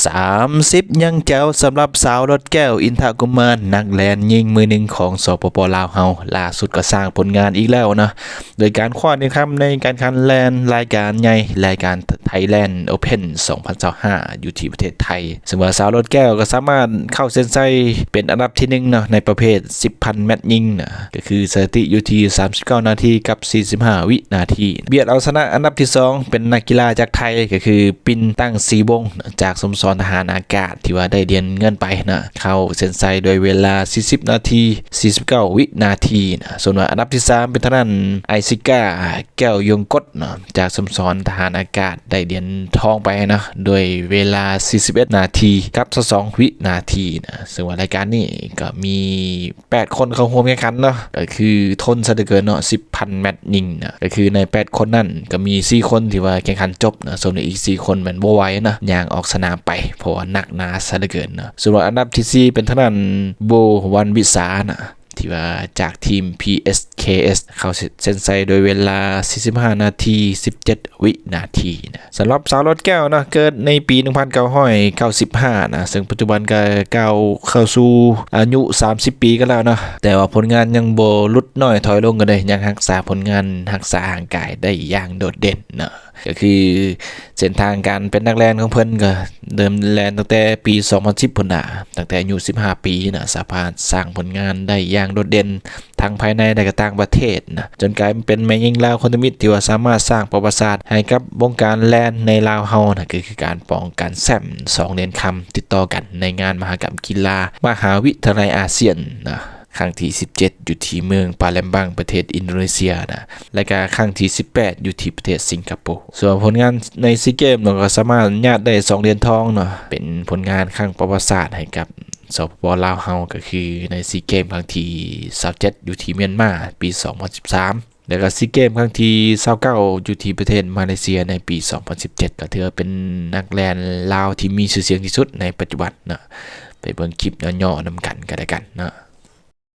30ยังแจ๋วสำหรับสาวรถแก้วอินทกุมารนักแลนยิงมือหนึ่งของสปป.ลาวเฮาล่าสุดก็สร้างผลงานอีกแล้วนะโดยการคว้าในในการแข่งแลนรายการใหญ่รายการไทยแลนด์โอเพ่น2025อยู่ที่ประเทศไทยซึ่งว่าสาวรถแก้วก็สามารถเข้าเส้นชัยเป็นอันดับที่1นะในประเภท 10,000 แมตช์ยิงนะก็คือสถิติอยู่ที่39นาทีกับ45วินาทีเบียดเอาชนะอันดับที่2เป็นนักกีฬาจากไทยก็คือปินตั้งศรีวงศ์จากสโมสรทหารอากาศที่ว่าได้เหรียญเงินไปนะเข้าเส้นชัยโดยเวลา40นาที49วินาทีนะส่วนว่าอันดับที่3เป็นทางด้านไอซิก้าแก้วยงกฎนะจากสโมสรทหารอากาศได้เหรียญทองไปนะโดยเวลา41นาทีกับ22วินาทีนะซึ่งว่ารายการนี้ก็มี8คนเข้าร่วมแข่งขันเนาะก็คือทนซะเหลือเกินเนาะ 10,000 แมตช์ยิงนะก็คือใน8คนนั้นก็มี4คนที่ว่าแข่งขันจบนะส่วนอีก4คนมันบ่ไหวนะย่างออกสนามไปเพราะว่าหนักหนาซะเหลือเกินนะส่วนอันดับที่4เป็นทางด้านโบวันวิสานะที่ว่าจากทีม PSKS เข้าเส้นชัยโดยเวลา45นาที17วินาทีนะสำหรับสาวรถแก้วนะเกิดในปี1995นะซึ่งปัจจุบันก็ก้าวเข้าสู่อายุ30ปีกันแล้วนะแต่ว่าผลงานยังบ่ลดน้อยถอยลงกันเลยยังรักษาผลงานรักษาร่างกายได้อย่างโดดเด่นนะก็คือเส้นทางการเป็นนักแลนของเพิ่นก็เดิมแลนตั้งแต่ปี2010พุ่นน่ะตั้งแต่อายุ15ปีนะสามารถสร้างผลงานได้อย่างโดดเด่นทั้งภายในและก็ต่างประเทศนะจนกลายเป็นแม่ยิงลาวคนมิตรที่ว่าสามารถสร้างประวัติศาสตร์ให้กับวงการแลนในลาวเฮานะคือการป้องกันแชมป์2เหรียญคำติดต่อกันในงานมหกรรมกีฬามหาวิทยาลัยอาเซียนนะครั้งที่17อยู่ที่เมืองปาเลมบังประเทศอินโดนีเซียนะและก็ครั้งที่18อยู่ที่ประเทศสิงคโปร์ส่วนผลงานในซีเกมเราก็สามารถญาติได้2เหรียญทองเนาะเป็นผลงานครั้งประวัติศาสตร์ให้กับสปป.ลาวเฮาก็คือในซีเกมครั้งที่27อยู่ที่เมียนมาปี2013แล้วก็ซีเกมครั้งที่29อยู่ที่ประเทศมาเลเซียในปี2017ก็ถือเป็นนักแลนลาวที่มีชื่อเสียงที่สุดในปัจจุบันนะไปเบิ่งคลิปย่อๆนำกันก็ได้กันนะ